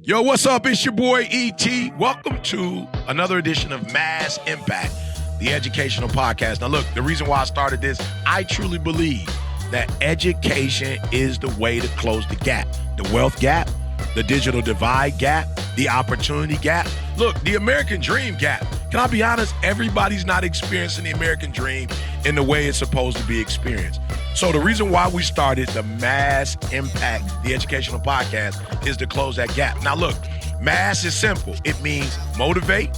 Yo, what's up? It's your boy E.T. Welcome to another edition of Mass Impact, the educational podcast. Now, look, the reason why I started this, I truly believe that education is the way to close the gap, the wealth gap, the digital divide gap, the opportunity gap. Look, the American dream gap. Can I be honest? Everybody's not experiencing the American dream in the way it's supposed to be experienced. So the reason why we started the Mass Impact, the educational podcast, is to close that gap. Now look, mass is simple. It means motivate,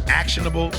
actionable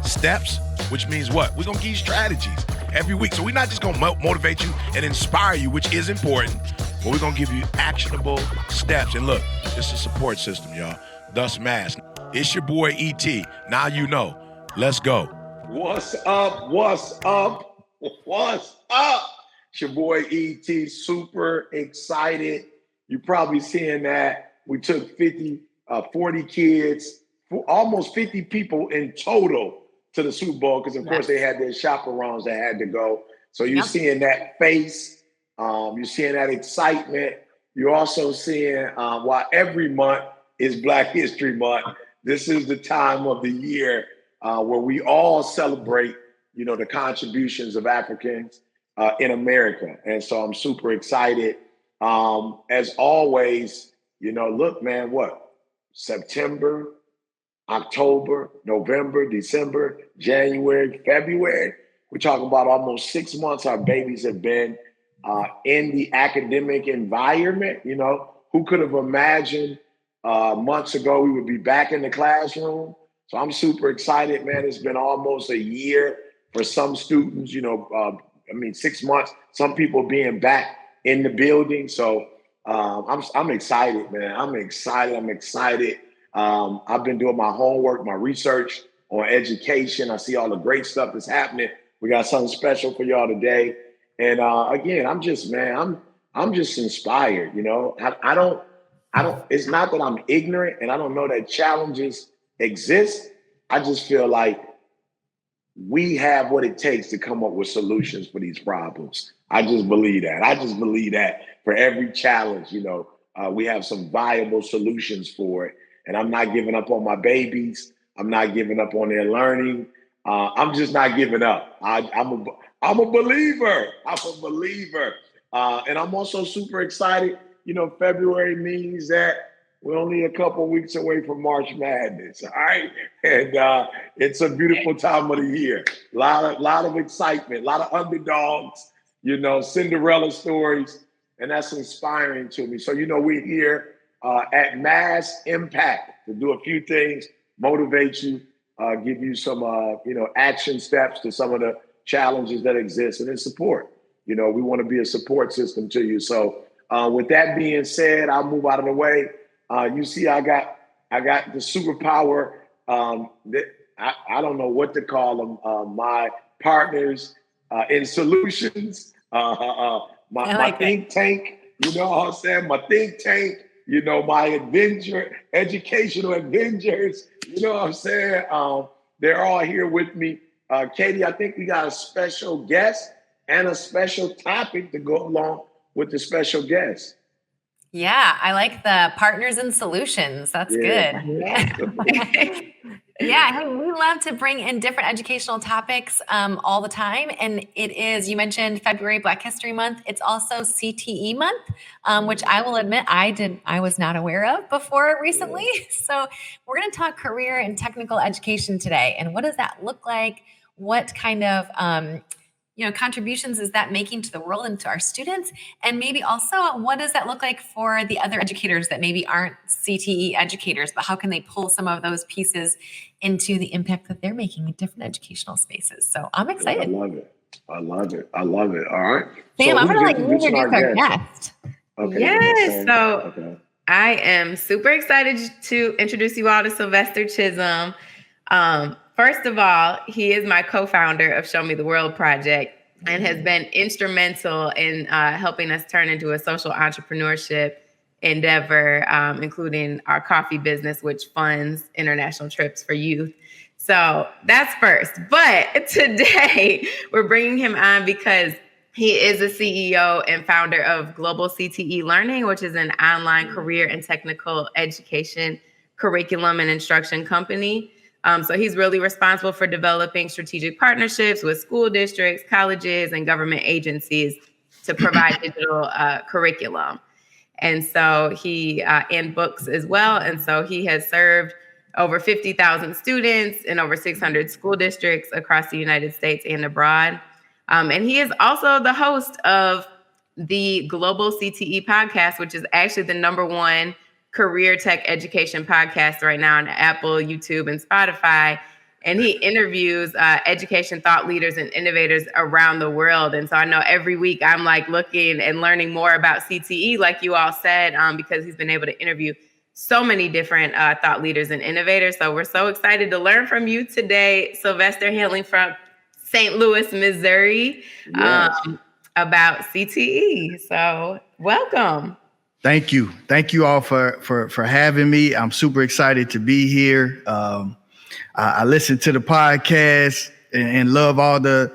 steps, which means what? We're going to give you strategies every week. So we're not just going to motivate you and inspire you, which is important, but we're going to give you actionable steps. And look, it's a support system, y'all. Thus Mass. It's your boy E.T. Now you know. Let's go. What's up? What's up? What's up? It's your boy E.T. Super excited. You're probably seeing that we took 40 kids, almost 50 people in total to the Super Bowl because, of course, they had their chaperones that had to go. So you're seeing that face. You're seeing that excitement. You're also seeing why every month is Black History Month. This is the time of the year where we all celebrate, the contributions of Africans in America. And so I'm super excited. As always, look, man, September, October, November, December, January, February. We're talking about almost 6 months our babies have been in the academic environment. Who could have imagined months ago we would be back in the classroom? So I'm super excited, man. It's been almost a year for some students, 6 months, some people being back in the building. So I'm excited, man. I'm excited. I've been doing my homework, my research on education. I see all the great stuff that's happening. We got something special for y'all today. And again, I'm just inspired. I don't, it's not that I'm ignorant and I don't know that challenges exist. I just feel like we have what it takes to come up with solutions for these problems. I just believe that. I just believe that for every challenge, we have some viable solutions for it. And I'm not giving up on my babies. I'm not giving up on their learning. I'm just not giving up. I'm a believer. I'm a believer. And I'm also super excited. February means that we're only a couple weeks away from March Madness, all right? And it's a beautiful time of the year. A lot of excitement, a lot of underdogs, Cinderella stories, and that's inspiring to me. So, we're here at Mass Impact to do a few things, motivate you, give you some, action steps to some of the challenges that exist, and then support. We want to be a support system to you. So with that being said, I'll move out of the way. You see, I got the superpower. I don't know what to call them. My partners in solutions. My think tank. You know what I'm saying? My think tank. My educational adventures. You know what I'm saying? They're all here with me. Katie, I think we got a special guest and a special topic to go along with the special guest. Yeah, I like the partners and solutions. That's good. Yeah, we love to bring in different educational topics all the time. And it is, you mentioned February, Black History Month. It's also CTE month, which I will admit I was not aware of before recently. So we're going to talk career and technical education today. And what does that look like? What kind of contributions is that making to the world and to our students? And maybe also, what does that look like for the other educators that maybe aren't CTE educators, but how can they pull some of those pieces into the impact that they're making in different educational spaces? So I'm excited. I love it. All right. Sam, I'm going to introduce our guest. Okay. Yes. I am super excited to introduce you all to Sylvester Chisholm. First of all, he is my co-founder of Show Me the World Project and has been instrumental in helping us turn into a social entrepreneurship endeavor, including our coffee business, which funds international trips for youth. So that's first. But today we're bringing him on because He is the CEO and founder of Global CTE Learning, which is an online career and technical education curriculum and instruction company. So he's really responsible for developing strategic partnerships with school districts, colleges, and government agencies to provide digital curriculum. And so he, and books as well. And so he has served over 50,000 students in over 600 school districts across the United States and abroad. And he is also the host of the Global CTE podcast, which is actually the #1 career tech education podcast right now on Apple, YouTube, and Spotify. And he interviews education thought leaders and innovators around the world. And so I know every week I'm like looking and learning more about CTE, like you all said, because he's been able to interview so many different thought leaders and innovators. So we're so excited to learn from you today, Sylvester, hailing from St. Louis, Missouri, Yes. About CTE. So welcome. Thank you. Thank you all for having me. I'm super excited to be here. I listened to the podcast and love all the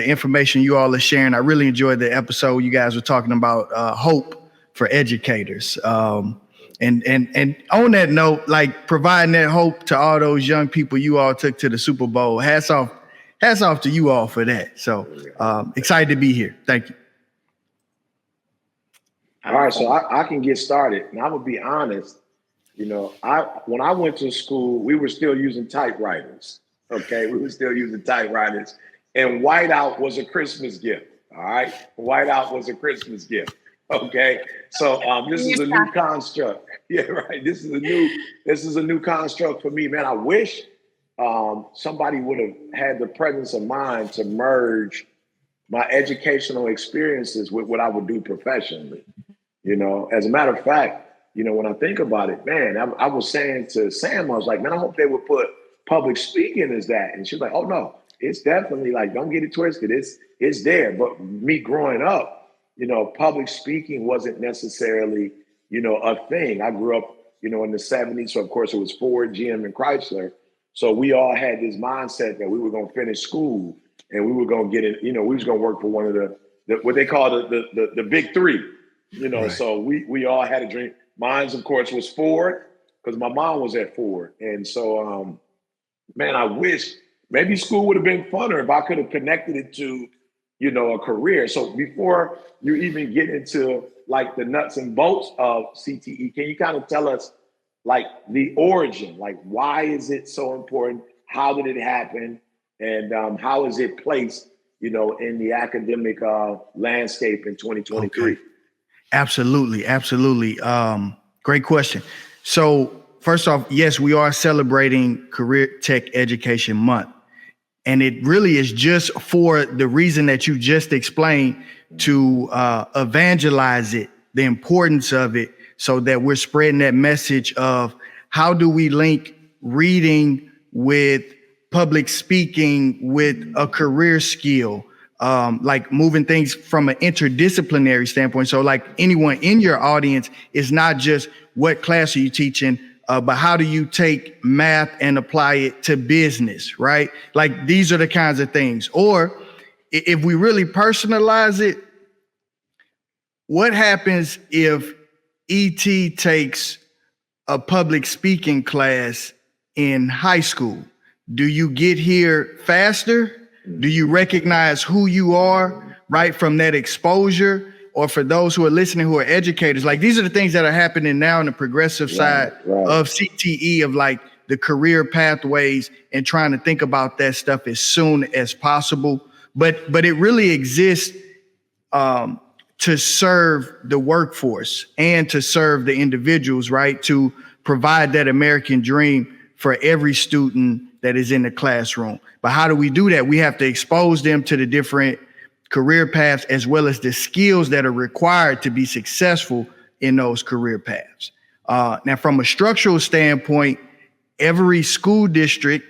information you all are sharing. I really enjoyed the episode. You guys were talking about hope for educators. And on that note, like providing that hope to all those young people you all took to the Super Bowl. Hats off to you all for that. So excited to be here. Thank you. All right, so I can get started. And I'm gonna be honest, when I went to school, we were still using typewriters. Okay, we were still using typewriters, and whiteout was a Christmas gift. All right, whiteout was a Christmas gift. Okay, so this is a new construct. Yeah, right. This is a new construct for me, man. I wish somebody would have had the presence of mind to merge my educational experiences with what I would do professionally. As a matter of fact, when I think about it, man, I was saying to Sam, I was like, man, I hope they would put public speaking as that. And she's like, oh no, it's definitely like, don't get it twisted. It's there. But me growing up, public speaking wasn't necessarily, a thing. I grew up, in the 70s. So of course it was Ford, GM, and Chrysler. So we all had this mindset that we were going to finish school and we were going to get it, we was going to work for one of the what they call the big three, right. So we all had a dream. Mine's, of course, was Ford because my mom was at Ford. And so, man, I wish maybe school would have been funner if I could have connected it to, a career. So before you even get into like the nuts and bolts of CTE, can you kind of tell us like the origin, like why is it so important? How did it happen? And how is it placed, in the academic landscape in 2023? Okay. Absolutely. Great question. So first off, yes, we are celebrating Career Tech Education Month. And it really is just for the reason that you just explained, to evangelize it, the importance of it, so that we're spreading that message of how do we link reading with public speaking with a career skill, like moving things from an interdisciplinary standpoint. So like anyone in your audience is not just what class are you teaching, but how do you take math and apply it to business, right? Like these are the kinds of things. Or if we really personalize it, what happens if ET takes a public speaking class in high school? Do you get here faster? Do you recognize who you are, right, from that exposure? Or for those who are listening who are educators, like these are the things that are happening now on the progressive side of CTE, of like the career pathways and trying to think about that stuff as soon as possible. But it really exists to serve the workforce and to serve the individuals, right? To provide that American dream for every student that is in the classroom. But how do we do that? We have to expose them to the different career paths as well as the skills that are required to be successful in those career paths. Now, from a structural standpoint, every school district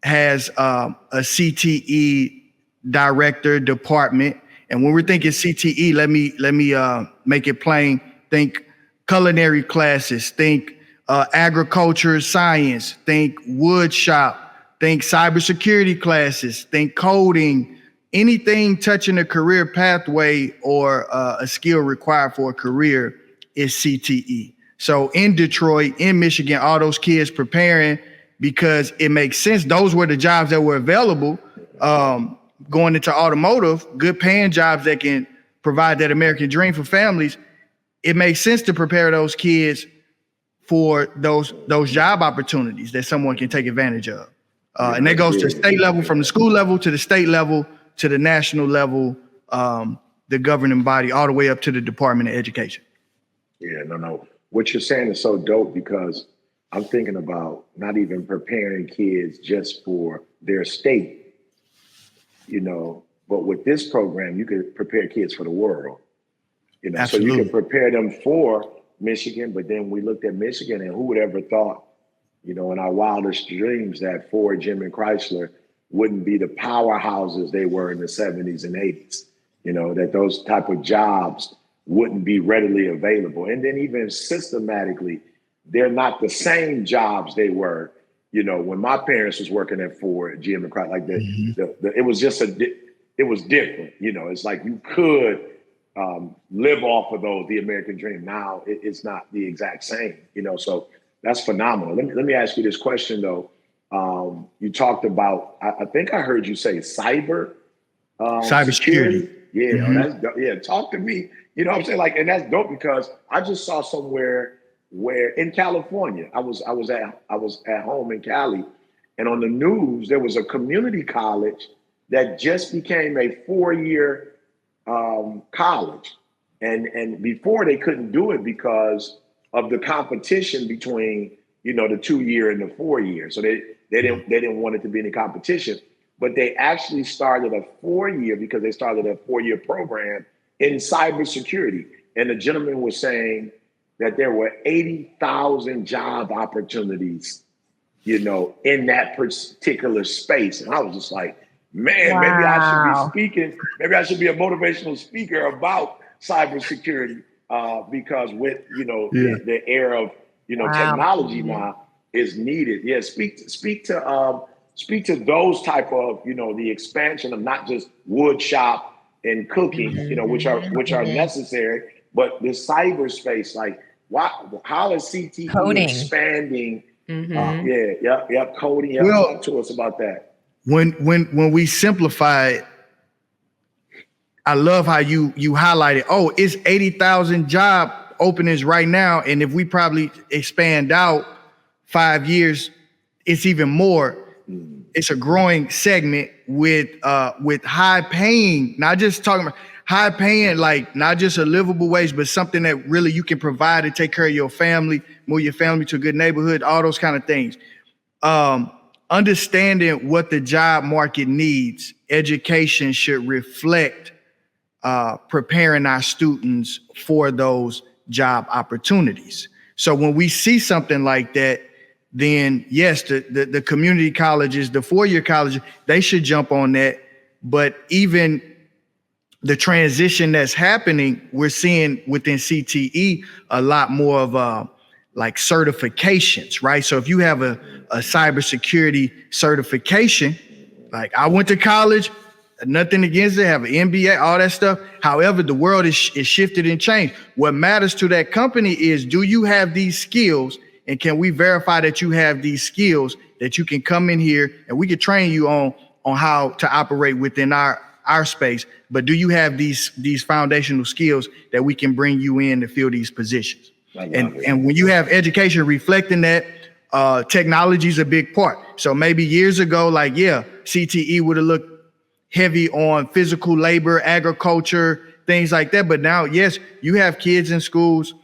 has a CTE director department. And when we're thinking CTE, let me make it plain. Think culinary classes, think agriculture, science, think wood shop, think cybersecurity classes, think coding, anything touching a career pathway or a skill required for a career is CTE. So in Detroit, in Michigan, all those kids preparing because it makes sense. Those were the jobs that were available. Going into automotive, good paying jobs that can provide that American dream for families. It makes sense to prepare those kids for those job opportunities that someone can take advantage of. And that goes to the state level, from the school level to the state level to the national level, the governing body, all the way up to the Department of Education. Yeah, no. What you're saying is so dope, because I'm thinking about not even preparing kids just for their state, but with this program, you can prepare kids for the world, Absolutely. So you can prepare them for Michigan, but then we looked at Michigan, and who would ever thought, in our wildest dreams, that Ford, Jim, and Chrysler wouldn't be the powerhouses they were in the 70s and 80s, that those type of jobs wouldn't be readily available. And then even systematically, they're not the same jobs they were, when my parents was working at Ford, GM, and Chrysler. Like it was just it was different. It's like you could live off of the American dream. Now it's not the exact same, so that's phenomenal. Let me ask you this question though. You talked about, I think I heard you say cybersecurity. Yeah, that's talk to me. You know what I'm saying? Like, and that's dope, because I just saw somewhere where in California, I was at home in Cali, and on the news there was a community college that just became a 4-year college, and before they couldn't do it because of the competition between the 2-year and the 4-year. So they didn't want it to be any competition, but they actually started a 4-year because they started a 4-year program in cybersecurity. And the gentleman was saying that there were 80,000 job opportunities, in that particular space. And I was just like, man, wow. Maybe I should be speaking. Maybe I should be a motivational speaker about cybersecurity, because with, the era of, wow. technology now is needed. Yeah. Speak to those type of, the expansion of not just wood shop and cooking, which are necessary, but the cyberspace, like how is CTE coding expanding? Mm-hmm. Coding. Talk to us about that. When we simplify it, I love how you highlighted, it's 80,000 job openings right now. And if we probably expand out 5 years, it's even more. It's a growing segment with high paying, not just talking about high paying, like not just a livable wage, but something that really you can provide and take care of your family, move your family to a good neighborhood, all those kind of things. Understanding what the job market needs, education should reflect preparing our students for those job opportunities. So when we see something like that, then yes, the community colleges, the 4-year colleges, they should jump on that. But even the transition that's happening, we're seeing within CTE a lot more of like certifications, right? So if you have a cybersecurity certification, like I went to college, nothing against it, have an MBA, all that stuff. However, the world is shifted and changed. What matters to that company is, do you have these skills, and can we verify that you have these skills that you can come in here and we can train you on how to operate within our space. But do you have these foundational skills that we can bring you in to fill these positions? And when you have education reflecting that, technology is a big part. So maybe years ago, CTE would have looked heavy on physical labor, agriculture, things like that. But now, yes, you have kids in schools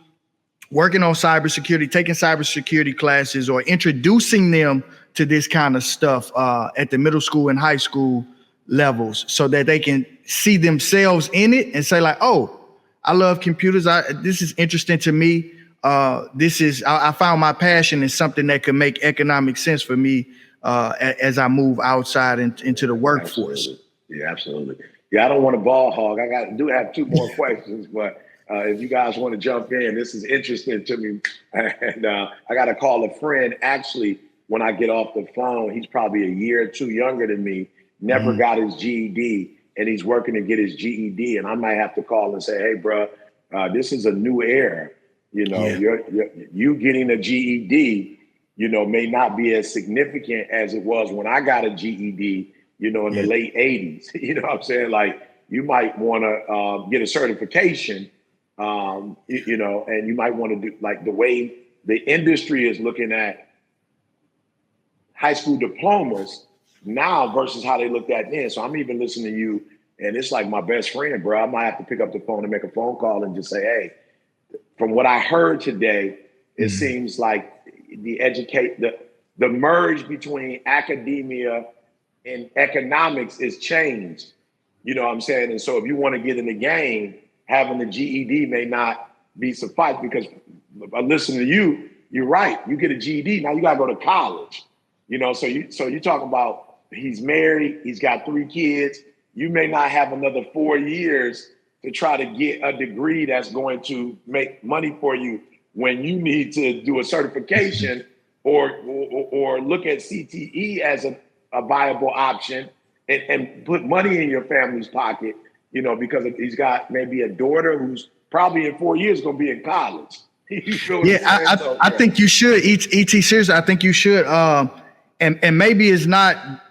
working on cybersecurity, taking cybersecurity classes, or introducing them to this kind of stuff at the middle school and high school levels, so that they can see themselves in it and say like, oh, I love computers. This is interesting to me. I found my passion in something that could make economic sense for me as I move outside into the workforce. Absolutely. Yeah, absolutely. Yeah, I don't want to ball hog. I do have 2 more questions, but if you guys want to jump in, this is interesting to me. And I got to call a friend. Actually, when I get off the phone, he's probably a year or 2 younger than me, never got his GED. and he's working to get his GED, and I might have to call and say, hey, bro, this is a new era. You know, you getting a GED, you know, may not be as significant as it was when I got a GED, you know, in the late 80s. You know what I'm saying? Like, you might want to get a certification, you know, and you might want to do, like, the way the industry is looking at high school diplomas now versus how they looked at then. So I'm even listening to you, and it's like my best friend, bro. I might have to pick up the phone and make a phone call and just say, hey, from what I heard today, it seems like the merge between academia and economics is changed. You know what I'm saying? And so if you want to get in the game, having the GED may not be suffice, because I listen to you, you're right. You get a GED, now you gotta go to college. You know, so you talk about, he's married, he's got 3 kids. You may not have another 4 years to try to get a degree that's going to make money for you when you need to do a certification or look at CTE as a viable option and put money in your family's pocket, you know, because he's got maybe a daughter who's probably in 4 years going to be in college. I think you should, ET, seriously, I think you should. And maybe it's not,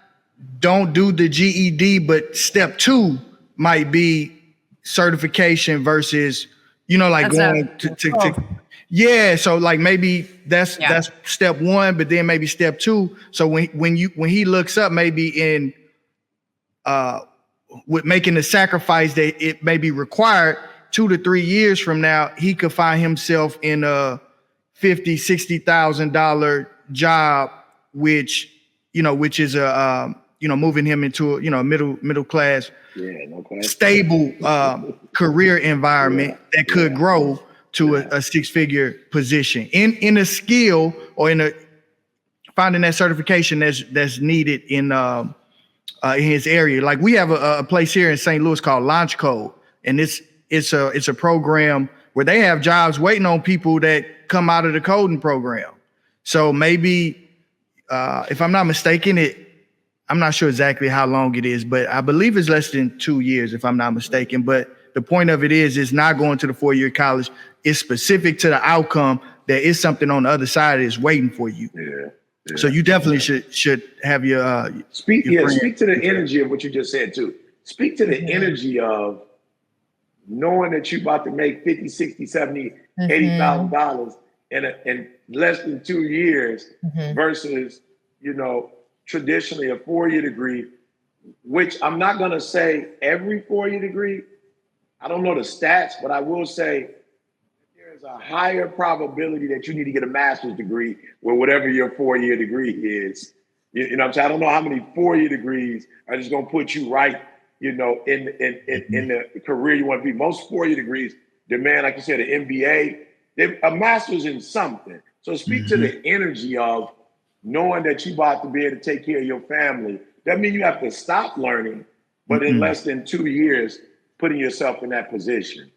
don't do the GED, but step 2 might be certification versus, you know, like going to so like maybe that's step 1, but then maybe step 2. So when he looks up, maybe in with making the sacrifice that it may be required 2 to 3 years from now, he could find himself in a $50,000-$60,000 job, which is a moving him into a middle class, stable career environment that could grow to a 6-figure position in a skill or in finding that certification that's needed in his area. Like, we have a place here in St. Louis called Launch Code, and it's a program where they have jobs waiting on people that come out of the coding program. So maybe, if I'm not mistaken, I'm not sure exactly how long it is, but I believe it's less than 2 years, if I'm not mistaken. But the point of it is, it's not going to the 4-year college. It's specific to the outcome. There is something on the other side that is waiting for you. Yeah. So you definitely should have your speak to the energy of what you just said too. Speak to the energy of knowing that you're about to make $50, $60, $70, $80,000 in less than 2 years versus, you know, traditionally a 4-year degree, which I'm not going to say every 4-year degree. I don't know the stats, but I will say there's a higher probability that you need to get a master's degree with whatever your 4-year degree is. You know what I'm saying? I don't know how many 4-year degrees are just going to put you right, you know, in the career you want to be. Most 4-year degrees demand, like you said, an MBA, a master's in something. So speak to the energy of knowing that you're about to be able to take care of your family. That means you have to stop learning, but in less than 2 years, putting yourself in that position.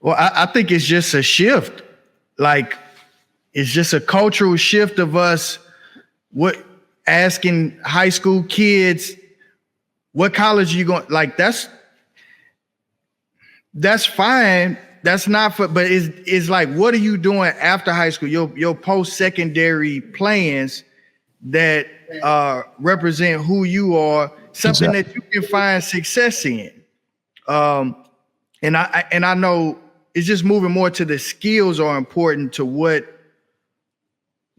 Well, I think it's just a shift. Like, it's just a cultural shift of us asking high school kids, what college are you going? Like, that's fine. That's not for, but it's like, what are you doing after high school? Your post-secondary plans that represent who you are, something that you can find success in. And I know it's just moving more to the skills are important to what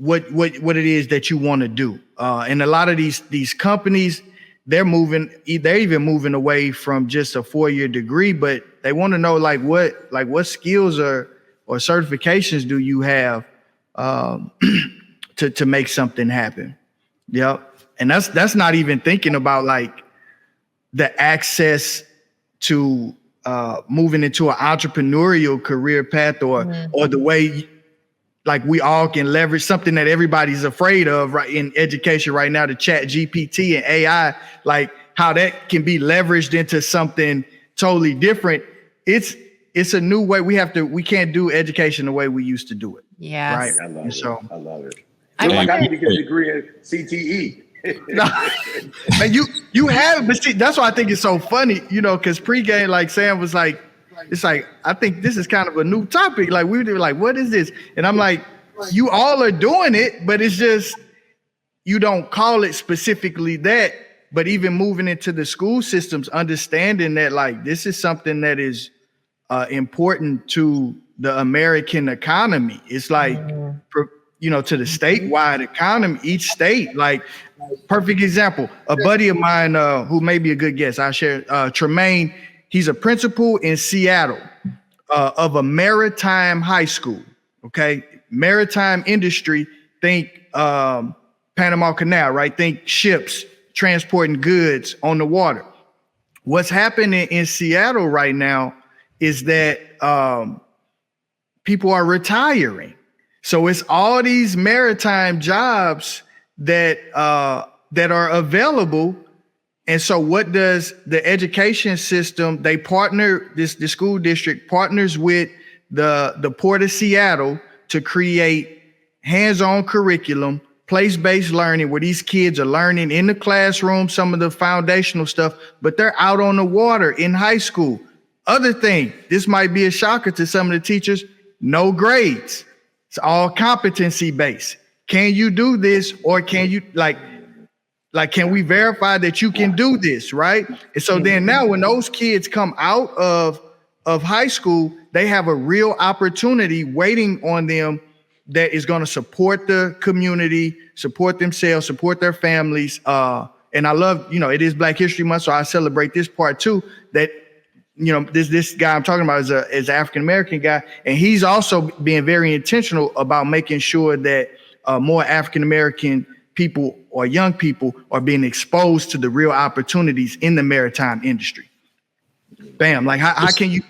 it is that you want to do. And a lot of these companies, they're even moving away from just a 4-year degree, but they want to know what skills or certifications do you have to make something happen. Yep. And that's not even thinking about like the access to moving into an entrepreneurial career path or the way like we all can leverage something that everybody's afraid of right in education right now, the chat GPT and AI, like how that can be leveraged into something totally different. It's a new way. We can't do education the way we used to do it. Yes. Right. I love it. I love it. I need to get a degree in CTE. No, man, you have, but see, that's why I think it's so funny, because pregame, like Sam was like, it's like, I think this is kind of a new topic. Like we were like, what is this? And I'm like, you all are doing it, but it's just, you don't call it specifically that. But even moving into the school systems, understanding that like this is something that is important to the American economy. It's like, to the statewide economy, each state, like perfect example, a buddy of mine who may be a good guest, I share, Tremaine, he's a principal in Seattle of a maritime high school, okay? Maritime industry, think Panama Canal, right? Think ships transporting goods on the water. What's happening in Seattle right now is that people are retiring. So it's all these maritime jobs that are available. And so what does the education system, they partner, the school district partners with the Port of Seattle to create hands-on curriculum, place-based learning, where these kids are learning in the classroom, some of the foundational stuff, but they're out on the water in high school. Other thing, this might be a shocker to some of the teachers, no grades. It's all competency-based. Can you do this, or can you, like, can we verify that you can do this, right? And so then now when those kids come out of high school, they have a real opportunity waiting on them that is going to support the community, support themselves, support their families. And I love, it is Black History Month, so I celebrate this part too, that, this guy I'm talking about is an African-American guy, and he's also being very intentional about making sure that more African-American people or young people are being exposed to the real opportunities in the maritime industry. Bam, like how can you?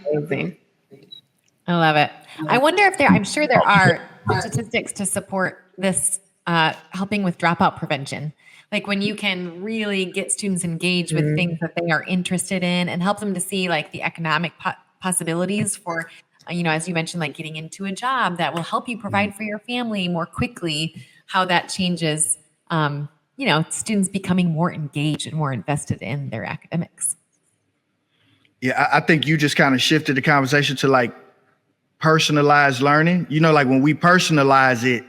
I love it. I wonder if I'm sure there are statistics to support this helping with dropout prevention. Like when you can really get students engaged with things that they are interested in and help them to see like the economic possibilities for, as you mentioned, like getting into a job that will help you provide for your family more quickly, how that changes, students becoming more engaged and more invested in their academics. Yeah, I think you just kind of shifted the conversation to like personalized learning. Like when we personalize it,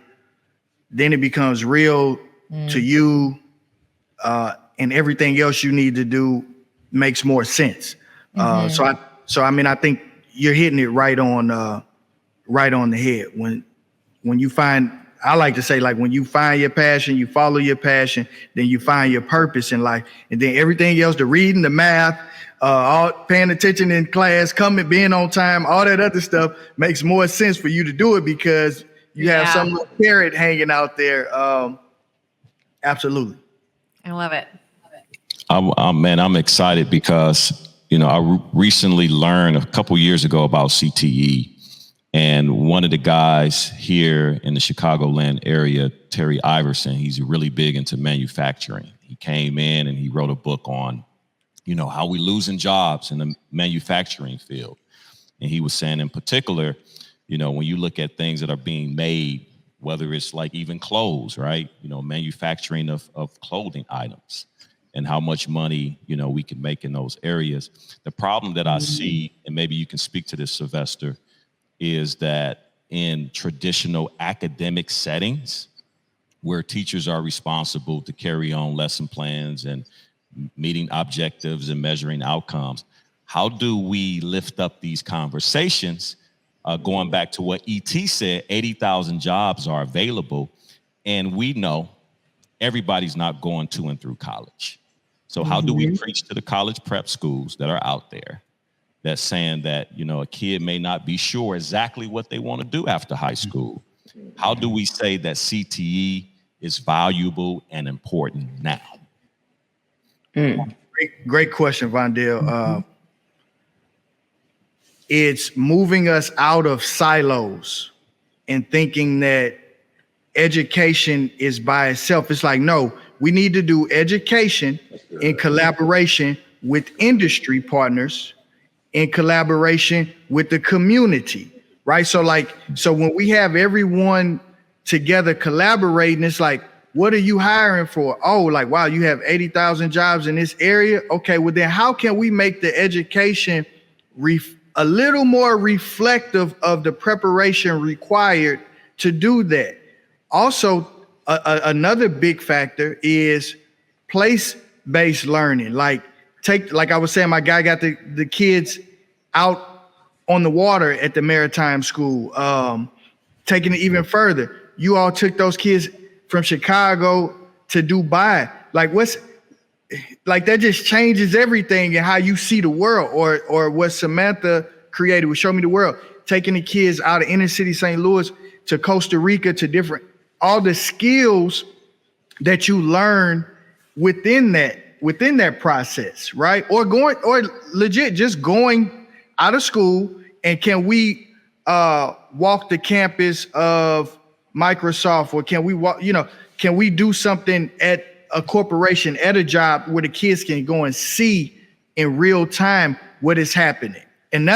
then it becomes real to you, and everything else you need to do makes more sense. So I think you're hitting it right on the head. When you find, I like to say, like when you find your passion, you follow your passion, then you find your purpose in life, and then everything else, the reading, the math, all paying attention in class, coming, being on time, all that other stuff makes more sense for you to do it because you have some little carrot hanging out there. Absolutely. I love it. I'm excied because, I recently learned a couple years ago about CTE, and one of the guys here in the Chicagoland area, Terry Iverson, he's really big into manufacturing. He came in and he wrote a book on, how we losing jobs in the manufacturing field. And he was saying in particular, when you look at things that are being made, whether it's like even clothes, right? Manufacturing of clothing items and how much money, we can make in those areas. The problem that I see, and maybe you can speak to this, Sylvester, is that in traditional academic settings where teachers are responsible to carry on lesson plans and meeting objectives and measuring outcomes, how do we lift up these conversations? Going back to what ET said, 80,000 jobs are available, and we know everybody's not going to and through college. So how do we preach to the college prep schools that are out there that's saying that, a kid may not be sure exactly what they want to do after high school? How do we say that CTE is valuable and important now? Great question, Vondell. It's moving us out of silos and thinking that education is by itself. It's like, no, we need to do education in collaboration with industry partners, in collaboration with the community, right? So when we have everyone together collaborating, it's like, What are you hiring for? Oh, like, wow, you have 80,000 jobs in this area. Okay, well then how can we make the education a little more reflective of the preparation required to do that? Also, another big factor is place-based learning. Like I was saying, my guy got the kids out on the water at the maritime school. Taking it even further, you all took those kids from Chicago to Dubai. Like that just changes everything and how you see the world, or what Samantha created with Show Me the World, taking the kids out of inner city St. Louis to Costa Rica to all the skills that you learn within that process, right? Or legit just going out of school, and can we walk the campus of Microsoft, or can we do something at a corporation, at a job where the kids can go and see in real time what is happening? And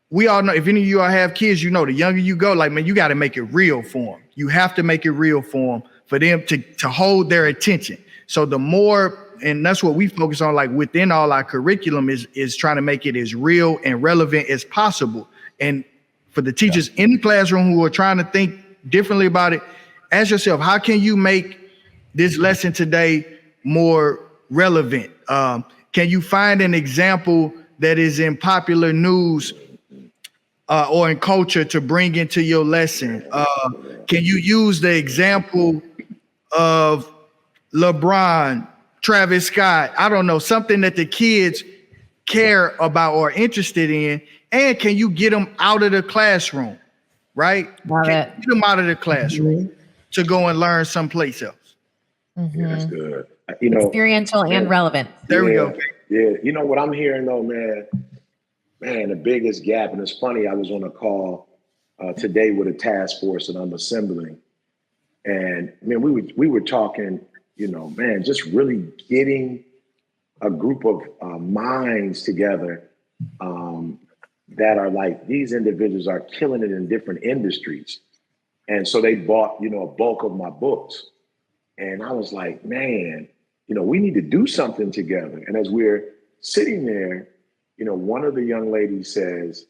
we all know, if any of you all have kids, the younger you go, like, man, you got to make it real for them. You have to make it real for them, for them to hold their attention. So the more, and that's what we focus on, like within all our curriculum, is trying to make it as real and relevant as possible. And for the teachers in the classroom who are trying to think differently about it, ask yourself, how can you make this lesson today more relevant? Can you find an example that is in popular news or in culture to bring into your lesson? Can you use the example of LeBron, Travis Scott? I don't know, something that the kids care about or interested in. And can you get them out of the classroom, right? Get them out of the classroom to go and learn someplace else. Yeah, that's good. Experiential and relevant. There we go. Yeah, what I'm hearing though, man, the biggest gap, and it's funny, I was on a call today with a task force that I'm assembling, and man, we were talking, just really getting a group of minds together that are like, these individuals are killing it in different industries. And so they bought, a bulk of my books. And I was like, man, we need to do something together. And as we're sitting there, one of the young ladies says,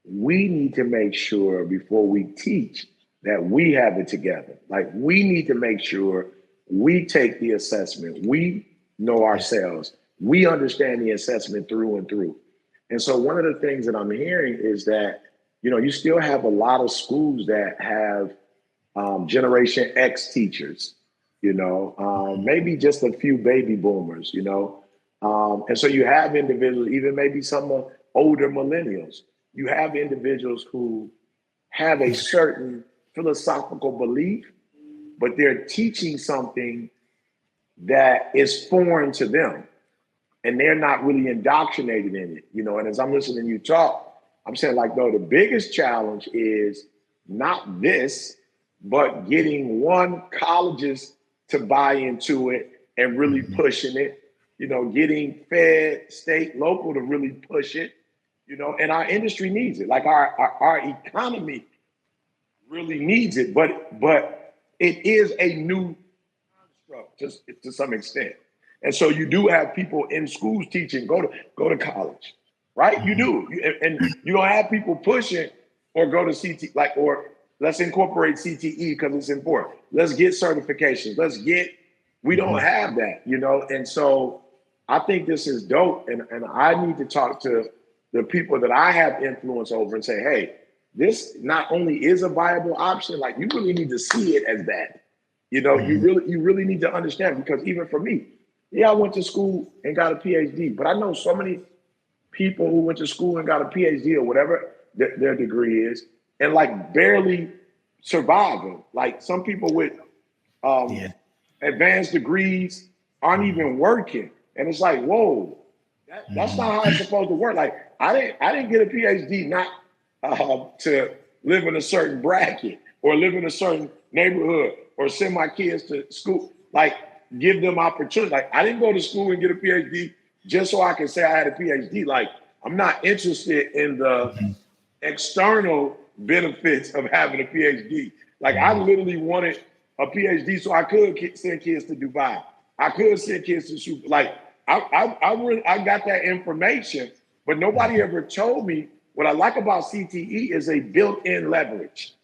we need to make sure before we teach that we have it together. Like, we need to make sure we take the assessment. We know ourselves. We understand the assessment through and through. And so one of the things that I'm hearing is that, you still have a lot of schools that have Generation X teachers, maybe just a few baby boomers, and so you have individuals, even maybe some older millennials. You have individuals who have a certain philosophical belief, but they're teaching something that is foreign to them. And they're not really indoctrinated in it, and as I'm listening to you talk, I'm saying, like, no, the biggest challenge is not this, but getting colleges to buy into it and really pushing it, getting fed, state, local to really push it, and our industry needs it. Like our economy really needs it, but it is a new construct to some extent. And so you do have people in schools teaching, go to college, right? You do. And you don't have people pushing or go to CTE, or let's incorporate CTE because it's important. Let's get certifications. We don't have that, And so I think this is dope. And I need to talk to the people that I have influence over and say, hey, this not only is a viable option, like, you really need to see it as that. You really need to understand, because even for me, I went to school and got a PhD, but I know so many people who went to school and got a PhD or whatever their degree is, and like barely surviving. Like, some people with advanced degrees aren't even working. And it's like, whoa, that's not how it's supposed to work. Like, I didn't get a PhD not to live in a certain bracket or live in a certain neighborhood or send my kids to school. Like, give them opportunity. Like, I didn't go to school and get a PhD just so I can say I had a PhD. Like, I'm not interested in the external benefits of having a PhD. Like, I literally wanted a PhD so I could send kids to Dubai. I could send kids to shoot. Like I got that information, but nobody ever told me what I like about CTE is a built-in leverage.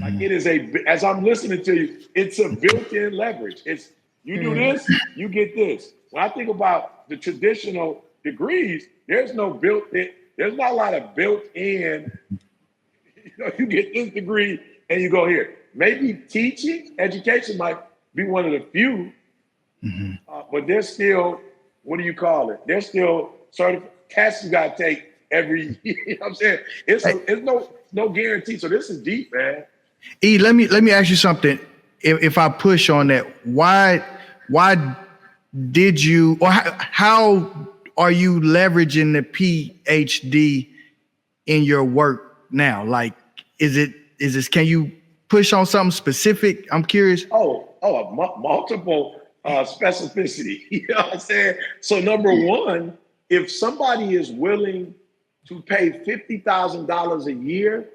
Like it is as I'm listening to you, it's a built-in leverage. It's you do this, you get this. When I think about the traditional degrees, there's not a lot of built-in, you get this degree and you go here. Maybe teaching, education might be one of the few, but there's still, what do you call it? There's still certain tests you got to take every year. You know what I'm saying? It's no guarantee. So this is deep, man. E, let me ask you something. If I push on that, why did you, or how are you leveraging the PhD in your work now? Like, can you push on something specific? I'm curious. Multiple specificity. You know what I'm saying? So number one, if somebody is willing to pay $50,000 a year,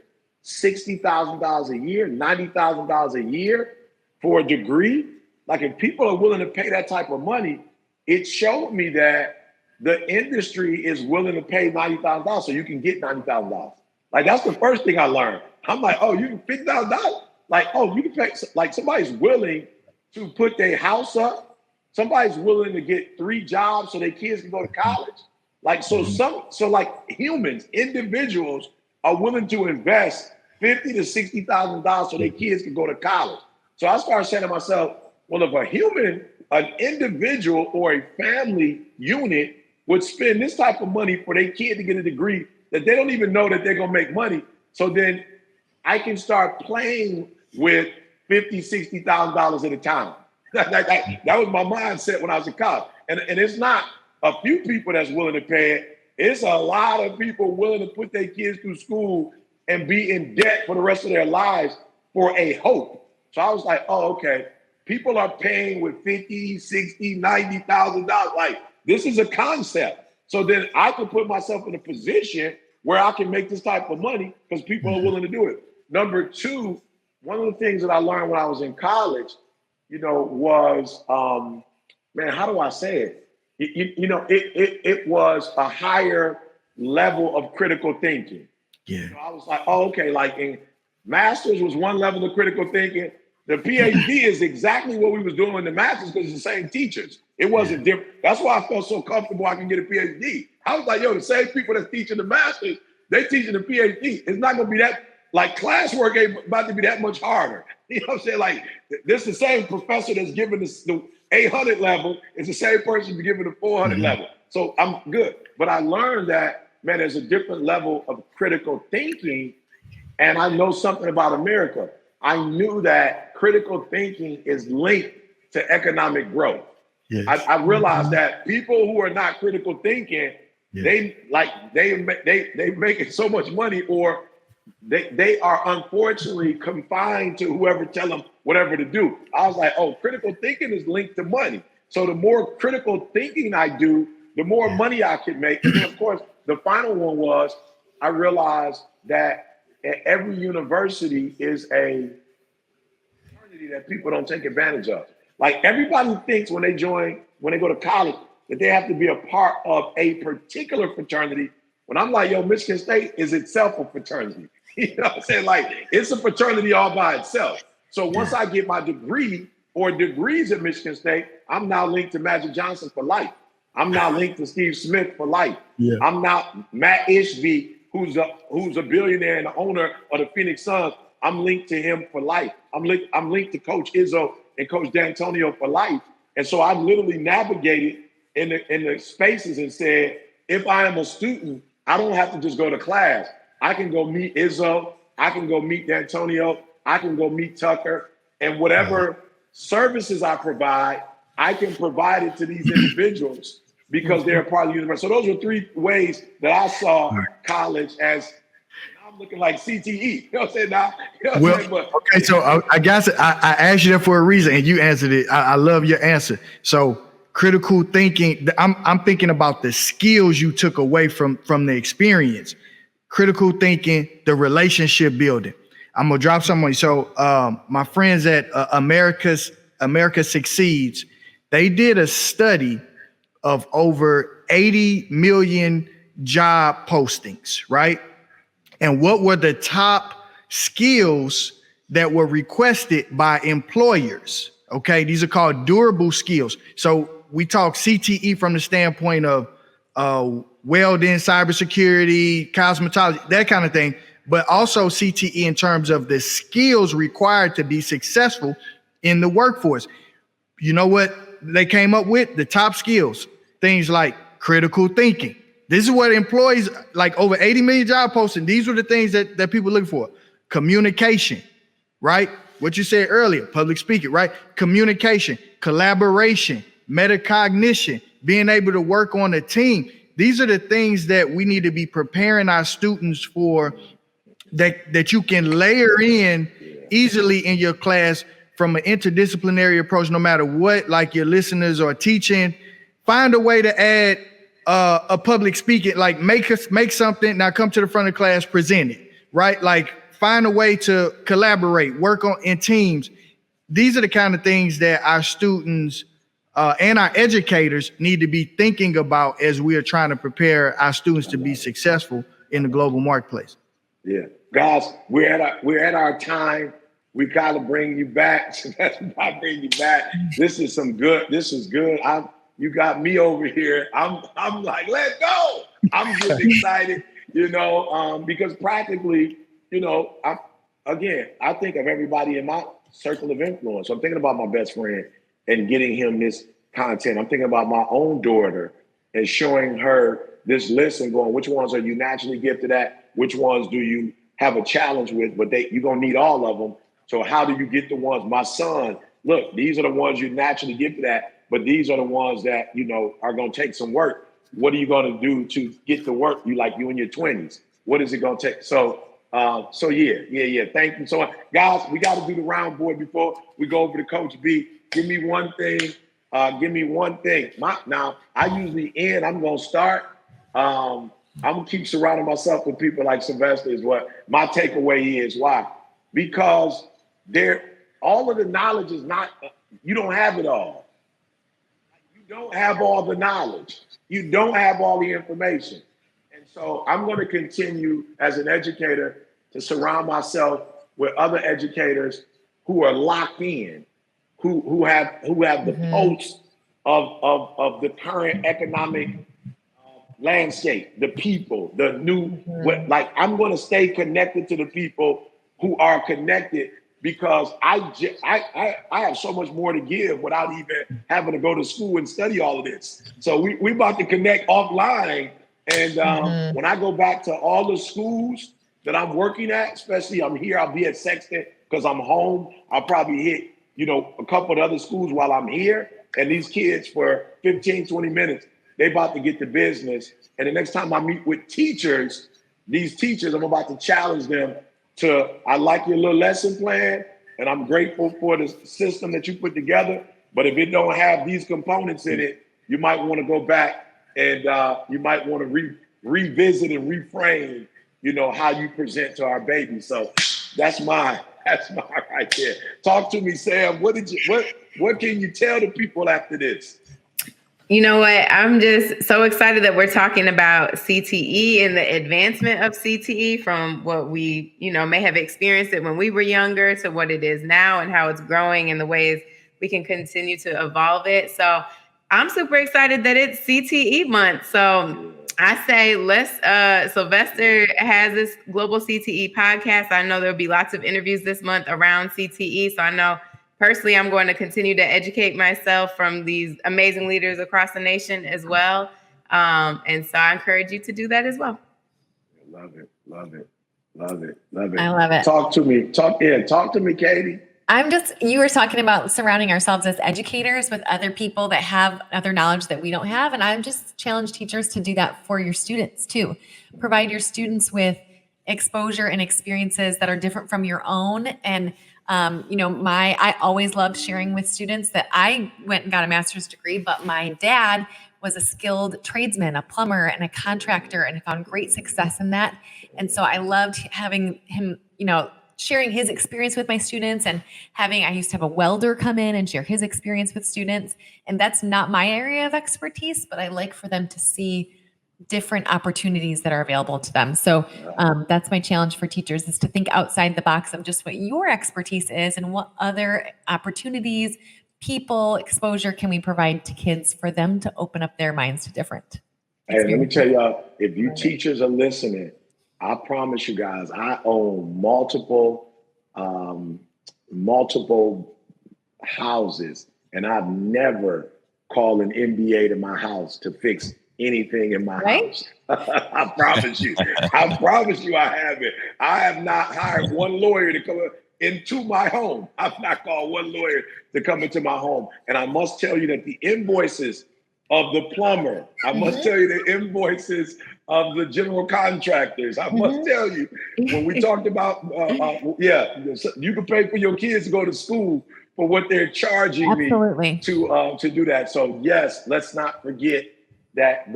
$60,000 a year, $90,000 a year for a degree, like if people are willing to pay that type of money, it showed me that the industry is willing to pay $90,000 so you can get $90,000. Like that's the first thing I learned. I'm like, oh, you can $50,000? Like, oh, you can pay, like somebody's willing to put their house up. Somebody's willing to get 3 jobs so their kids can go to college. Like, so like humans, individuals are willing to invest $50,000 to $60,000 so their kids can go to college. So I started saying to myself, well, if a human, an individual or a family unit would spend this type of money for their kid to get a degree that they don't even know that they're gonna make money. So then I can start playing with $50,000, $60,000 at a time. That was my mindset when I was in college. And it's not a few people that's willing to pay it. It's a lot of people willing to put their kids through school and be in debt for the rest of their lives for a hope. So I was like, oh, okay. People are paying with $50,000, $60,000, $90,000. Like, this is a concept. So then I can put myself in a position where I can make this type of money because people are willing to do it. Number two, one of the things that I learned when I was in college, was, how do I say it? It was a higher level of critical thinking. Yeah. I was like, oh, okay, like in master's was one level of critical thinking. The PhD is exactly what we was doing in the master's because it's the same teachers. It wasn't different. That's why I felt so comfortable I can get a PhD. I was like, the same people that's teaching the master's, they teaching the PhD. It's not going to be that, like classwork ain't about to be that much harder. You know what I'm saying? Like, this is the same professor that's giving us the 800 level is the same person giving the 400 level. So I'm good. But I learned that, man, there's a different level of critical thinking. And I know something about America. I knew that critical thinking is linked to economic growth. Yes. I realized that people who are not critical thinking, they making so much money, or they are unfortunately confined to whoever tell them whatever to do. I was like, oh, critical thinking is linked to money. So the more critical thinking I do, the more money I can make. And then, of course, the final one was I realized that at every university is a fraternity that people don't take advantage of. Like everybody thinks when they go to college, that they have to be a part of a particular fraternity. When I'm like, Michigan State is itself a fraternity. You know what I'm saying? Like, it's a fraternity all by itself. So once I get my degree or degrees at Michigan State, I'm now linked to Magic Johnson for life. I'm now linked to Steve Smith for life. Yeah. I'm now Matt Ishby, who's a billionaire and the owner of the Phoenix Suns. I'm linked to him for life. I'm linked to Coach Izzo and Coach D'Antonio for life. And so I literally navigated in the spaces and said, if I am a student, I don't have to just go to class. I can go meet Izzo. I can go meet D'Antonio. I can go meet Tucker. And whatever services I provide, I can provide it to these individuals because they're part of the university. So those were 3 ways that I saw college as. I'm looking like CTE. You know what I'm saying? Now, okay, so I guess I asked you that for a reason, and you answered it. I love your answer. So critical thinking, I'm thinking about the skills you took away from the experience. Critical thinking, the relationship building. I'm gonna drop some on you. So my friends at America Succeeds, they did a study of over 80 million job postings, right? And what were the top skills that were requested by employers? Okay, these are called durable skills. So we talk CTE from the standpoint of welding, cybersecurity, cosmetology, that kind of thing, but also CTE in terms of the skills required to be successful in the workforce. You know what they came up with? The top skills, things like critical thinking. This is what employees, like over 80 million job posting, these were the things that people look for. Communication, right? What you said earlier, public speaking, right? Communication, collaboration, metacognition, being able to work on a team. These are the things that we need to be preparing our students for, that you can layer in easily in your class from an interdisciplinary approach, no matter what, like your listeners are teaching. Find a way to add a public speaking, like make something, now come to the front of class, present it, right? Like find a way to collaborate, work on in teams. These are the kind of things that our students and our educators need to be thinking about as we are trying to prepare our students to be successful in the global marketplace. Yeah, guys, we're at our time. We gotta bring you back. I bring you back. This is good. You got me over here. I'm like, let's go. I'm just excited, because practically, I think of everybody in my circle of influence. So I'm thinking about my best friend and getting him this content. I'm thinking about my own daughter and showing her this list and going, which ones are you naturally gifted at? Which ones do you have a challenge with? But you're going to need all of them. So how do you get the ones? My son, look, these are the ones you're naturally gifted at, but these are the ones that, are going to take some work. What are you going to do to get the work? You in your 20s. What is it going to take? So yeah. Thank you so much. Guys, we got to do the round board before we go over to Coach B. Give me one thing. Now, I usually end. I'm going to start. I'm going to keep surrounding myself with people like Sylvester is what my takeaway is. Why? Because all of the knowledge is not, you don't have it all. You don't have all the knowledge. You don't have all the information. And so I'm going to continue as an educator to surround myself with other educators who are locked in, who have the pulse of the current economic landscape, the people, the new, I'm going to stay connected to the people who are connected, because I have so much more to give without even having to go to school and study all of this. So we about to connect offline. And when I go back to all the schools that I'm working at, especially I'm here, I'll be at Sexton because I'm home. I'll probably hit, a couple of other schools while I'm here. And these kids for 15, 20 minutes, they about to get to business. And the next time I meet with teachers, these teachers, I'm about to challenge them to, I like your little lesson plan, and I'm grateful for the system that you put together. But if it don't have these components in it, you might want to go back and you might want to revisit and reframe, how you present to our babies. So that's mine right there. Talk to me, Sam. What can you tell the people after this? You know what? I'm just so excited that we're talking about CTE and the advancement of CTE from what we, may have experienced it when we were younger to what it is now and how it's growing and the ways we can continue to evolve it. So I'm super excited that it's CTE month. So I say Sylvester has this Global CTE podcast. I know there'll be lots of interviews this month around CTE. So I know personally, I'm going to continue to educate myself from these amazing leaders across the nation as well. And so I encourage you to do that as well. Love it. I love it. Talk to me, Katie. You were talking about surrounding ourselves as educators with other people that have other knowledge that we don't have. And I'm just challenge teachers to do that for your students too. Provide your students with exposure and experiences that are different from your own. And I always loved sharing with students that I went and got a master's degree, but my dad was a skilled tradesman, a plumber and a contractor, and found great success in that. And so I loved having him, sharing his experience with my students and I used to have a welder come in and share his experience with students. And that's not my area of expertise, but I like for them to see different opportunities that are available to them. So that's my challenge for teachers, is to think outside the box of just what your expertise is and what other opportunities, people, exposure can we provide to kids for them to open up their minds to different. Hey, let me tell y'all, if you teachers are listening, I promise you guys, I own multiple houses, and I've never called an MBA to my house to fix anything in my house. I promise you. I promise you I haven't. I have not hired one lawyer to come into my home. I've not called one lawyer to come into my home. And I must tell you that the invoices of the plumber, I must tell you the invoices of the general contractors. I must tell you, when we talked about, you can pay for your kids to go to school for what they're charging me to do that. So yes, let's not forget that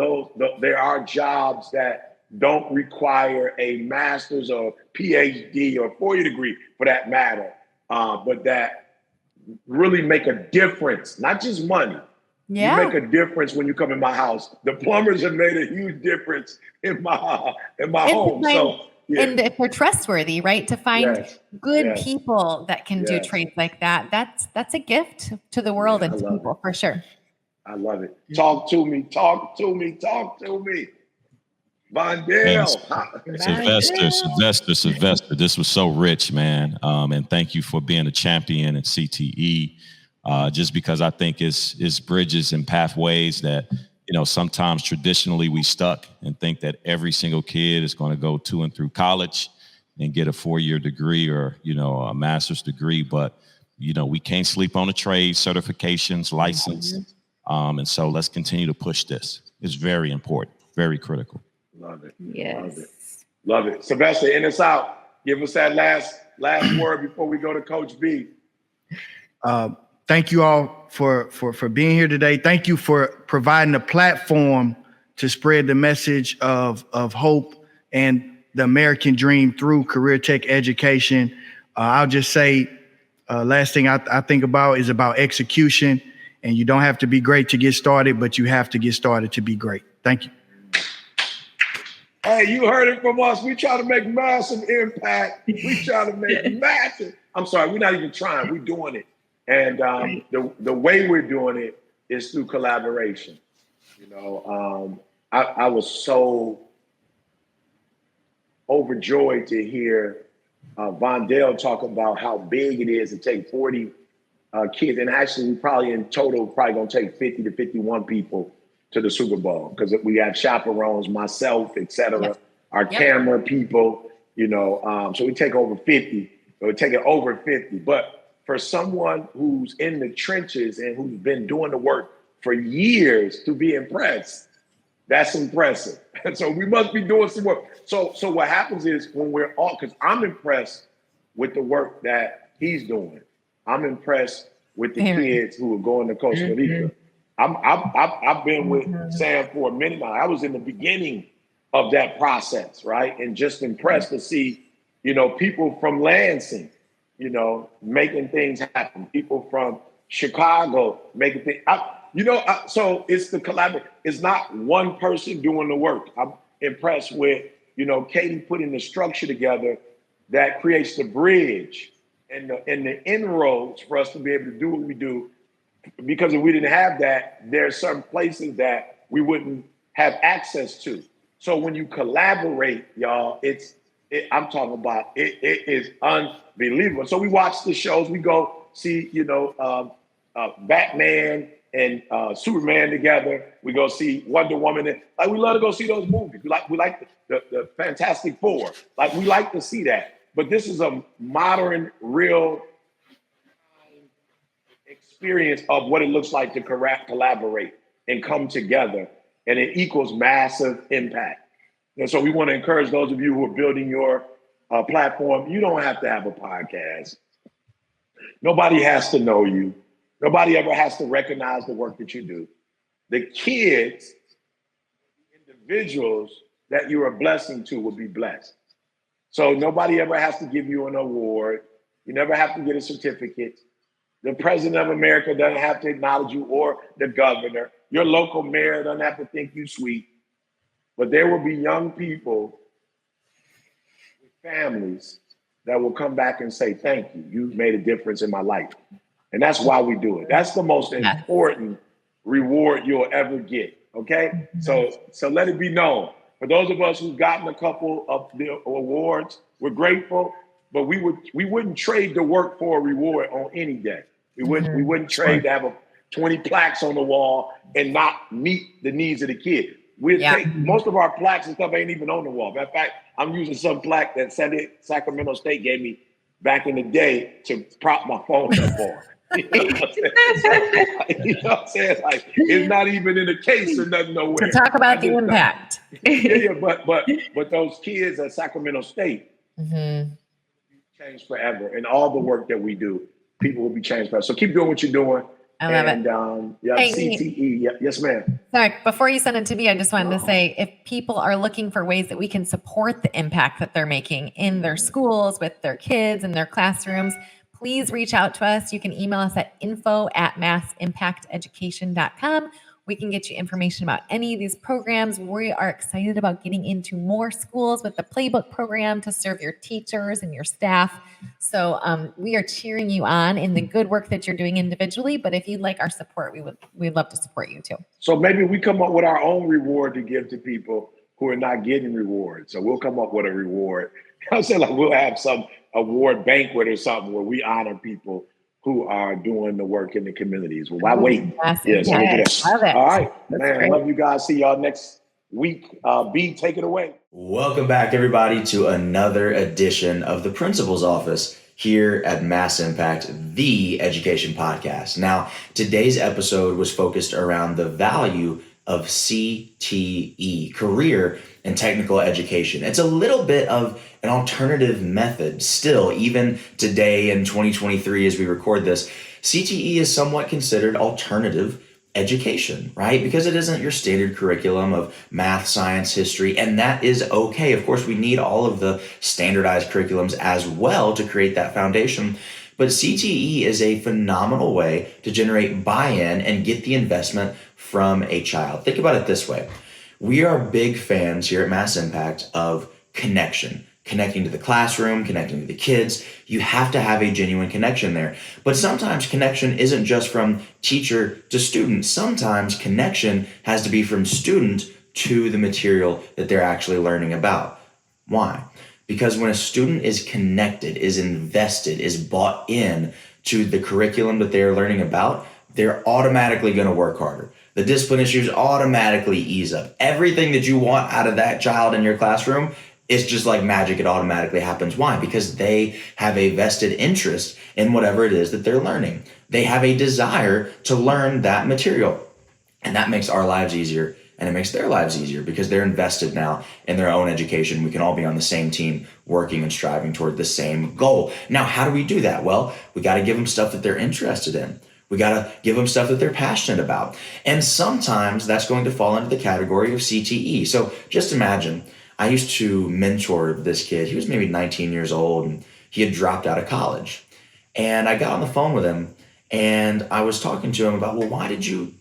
there are jobs that don't require a master's or PhD or 4-year degree for that matter, but that really make a difference, not just money. Yeah. You make a difference when you come in my house. The plumbers have made a huge difference in my home. And if they're trustworthy, right? To find good people that can do trades like that, that's a gift to the world and to people for sure. I love it. Talk to me. Vondale. Sylvester, this was so rich, man. And thank you for being a champion at CTE. Just because I think it's bridges and pathways that, sometimes traditionally we stuck and think that every single kid is going to go to and through college and get a 4-year degree or, a master's degree. But, we can't sleep on the trade, certifications, license. And so let's continue to push this. It's very important, very critical. Love it. Yes. Love it. Sylvester, in us out. Give us that last word before we go to Coach B. Thank you all for being here today. Thank you for providing a platform to spread the message of hope and the American dream through career tech education. I'll just say, last thing I think about is about execution. And you don't have to be great to get started, but you have to get started to be great. Thank you. Hey, you heard it from us. We try to make massive impact. I'm sorry, we're not even trying. We're doing it. And the way we're doing it is through collaboration. I was so overjoyed to hear Vondale talk about how big it is to take 40 kids. And actually, we probably in total going to take 50 to 51 people to the Super Bowl because we have chaperones, myself, et cetera, our camera people, so we take over 50. So we take it over 50. But for someone who's in the trenches and who's been doing the work for years to be impressed, that's impressive. And so we must be doing some work. So what happens is when we're all, because I'm impressed with the work that he's doing. I'm impressed with the kids who are going to Costa Rica. I've been with Sam for a minute now. I was in the beginning of that process, right? And just impressed to see, people from Lansing, making things happen. People from Chicago making things. So it's the collaboration. It's not one person doing the work. I'm impressed with, Katie putting the structure together that creates the bridge and the inroads for us to be able to do what we do. Because if we didn't have that, there are certain places that we wouldn't have access to. So when you collaborate, y'all, I'm talking about it is unbelievable. So we watch the shows. We go see, Batman and Superman together. We go see Wonder Woman. We love to go see those movies. We like the Fantastic Four. We like to see that. But this is a modern, real experience of what it looks like to collaborate and come together, and it equals massive impact. And so we want to encourage those of you who are building your platform. You don't have to have a podcast. Nobody has to know you. Nobody ever has to recognize the work that you do. The kids, the individuals that you're a blessing to will be blessed. So nobody ever has to give you an award. You never have to get a certificate. The president of America doesn't have to acknowledge you, or the governor. Your local mayor doesn't have to think you sweet. But there will be young people with families that will come back and say, thank you. You've made a difference in my life. And that's why we do it. That's the most important reward you'll ever get. Okay? So let it be known. For those of us who've gotten a couple of the awards, we're grateful, but we wouldn't trade the work for a reward on any day. We wouldn't trade to have 20 plaques on the wall and not meet the needs of the kid. We'd take most of our plaques and stuff ain't even on the wall. In fact, I'm using some plaque that Sacramento State gave me back in the day to prop my phone up on. You know what I'm saying? Like, it's not even in the case or nothing nowhere. To talk about the impact. But those kids at Sacramento State changed forever. And all the work that we do, people will be changed forever. So keep doing what you're doing. I love it. Hey, CTE. Yes, ma'am. Sorry, before you send it to me, I just wanted to say, if people are looking for ways that we can support the impact that they're making in their schools, with their kids, in their classrooms, please reach out to us. You can email us at info@massimpacteducation.com. We can get you information about any of these programs. We are excited about getting into more schools with the Playbook program to serve your teachers and your staff. So we are cheering you on in the good work that you're doing individually. But if you'd like our support, we'd love to support you too. So maybe we come up with our own reward to give to people who are not getting rewards. So we'll come up with a reward. I'm saying, like, we'll have some award banquet or something where we honor people who are doing the work in the communities. Well, why wait? Yes, love it. All right, man. I love you guys. See y'all next week. B, take it away. Welcome back, everybody, to another edition of the Principal's Office here at Mass Impact, the education podcast. Now, today's episode was focused around the value of CTE, career and technical education. It's a little bit of an alternative method still, even today in 2023 as we record this. CTE is somewhat considered alternative education, right? Because it isn't your standard curriculum of math, science, history, and that is okay. Of course, we need all of the standardized curriculums as well to create that foundation. But CTE is a phenomenal way to generate buy-in and get the investment from a child. Think about it this way. We are big fans here at Mass Impact of connection, connecting to the classroom, connecting to the kids. You have to have a genuine connection there. But sometimes connection isn't just from teacher to student. Sometimes connection has to be from student to the material that they're actually learning about. Why? Because when a student is connected, is invested, is bought in to the curriculum that they're learning about, they're automatically going to work harder. The discipline issues automatically ease up. Everything that you want out of that child in your classroom, it's just like magic. It automatically happens. Why? Because they have a vested interest in whatever it is that they're learning. They have a desire to learn that material. And that makes our lives easier. And it makes their lives easier because they're invested now in their own education. We can all be on the same team working and striving toward the same goal. Now, how do we do that? Well, we got to give them stuff that they're interested in. We got to give them stuff that they're passionate about. And sometimes that's going to fall into the category of CTE. So just imagine, I used to mentor this kid. He was maybe 19 years old and he had dropped out of college. And I got on the phone with him and I was talking to him about, well, why'd you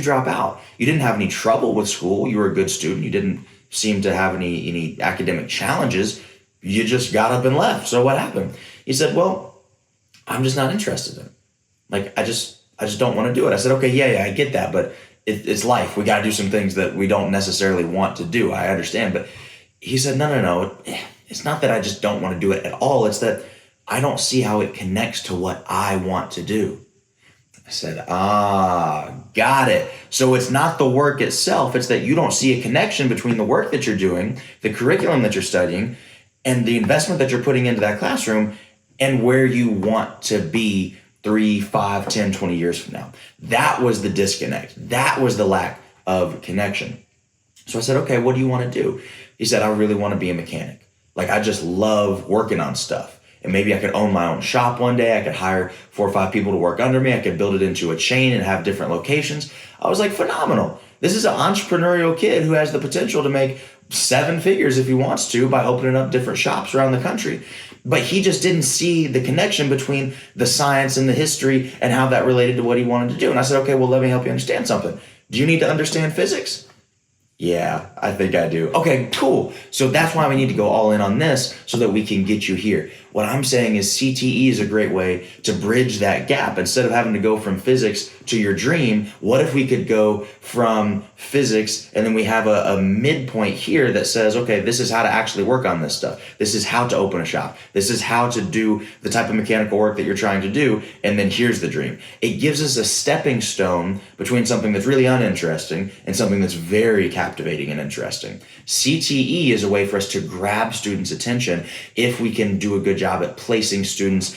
drop out? You didn't have any trouble with school. You were a good student. You didn't seem to have any academic challenges. You just got up and left. So what happened? He said, well, I'm just not interested in it. Like, I just don't want to do it. I said, okay, yeah, I get that, but it's life. We got to do some things that we don't necessarily want to do. I understand. But he said, no. It's not that I just don't want to do it at all. It's that I don't see how it connects to what I want to do. I said, got it. So it's not the work itself. It's that you don't see a connection between the work that you're doing, the curriculum that you're studying, and the investment that you're putting into that classroom and where you want to be 3, 5, 10, 20 years from now. That was the disconnect. That was the lack of connection. So I said, okay, what do you want to do? He said, I really want to be a mechanic. Like, I just love working on stuff. And maybe I could own my own shop one day. I could hire 4 or 5 people to work under me. I could build it into a chain and have different locations. I was like, phenomenal. This is an entrepreneurial kid who has the potential to make 7 figures if he wants to by opening up different shops around the country. But he just didn't see the connection between the science and the history and how that related to what he wanted to do. And I said, okay, well, let me help you understand something. Do you need to understand physics? Yeah, I think I do. Okay, cool. So that's why we need to go all in on this so that we can get you here. What I'm saying is CTE is a great way to bridge that gap. Instead of having to go from physics to your dream, what if we could go from physics and then we have a midpoint here that says, okay, this is how to actually work on this stuff. This is how to open a shop. This is how to do the type of mechanical work that you're trying to do. And then here's the dream. It gives us a stepping stone between something that's really uninteresting and something that's very captivating and interesting. CTE is a way for us to grab students' attention if we can do a good job at placing students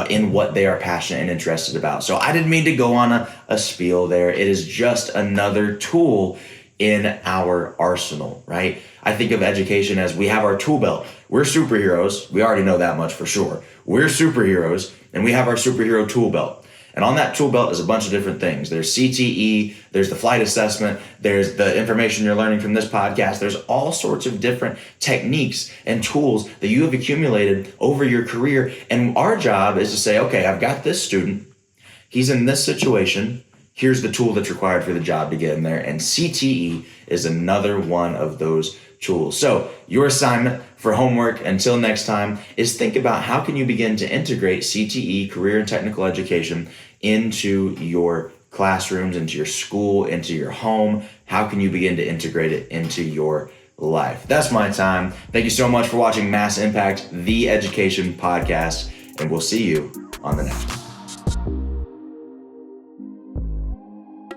in what they are passionate and interested about. So I didn't mean to go on a spiel there. It is just another tool in our arsenal, right? I think of education as we have our tool belt. We're superheroes. We already know that much for sure. We're superheroes, and we have our superhero tool belt. And on that tool belt is a bunch of different things. There's CTE, there's the flight assessment, there's the information you're learning from this podcast. There's all sorts of different techniques and tools that you have accumulated over your career. And our job is to say, okay, I've got this student. He's in this situation. Here's the tool that's required for the job to get him there. And CTE is another one of those tools. So your assignment for homework until next time is think about how can you begin to integrate CTE, career and technical education, into your classrooms, into your school, into your home. How can you begin to integrate it into your life? That's my time. Thank you so much for watching Mass Impact, the education podcast, and we'll see you on the next one.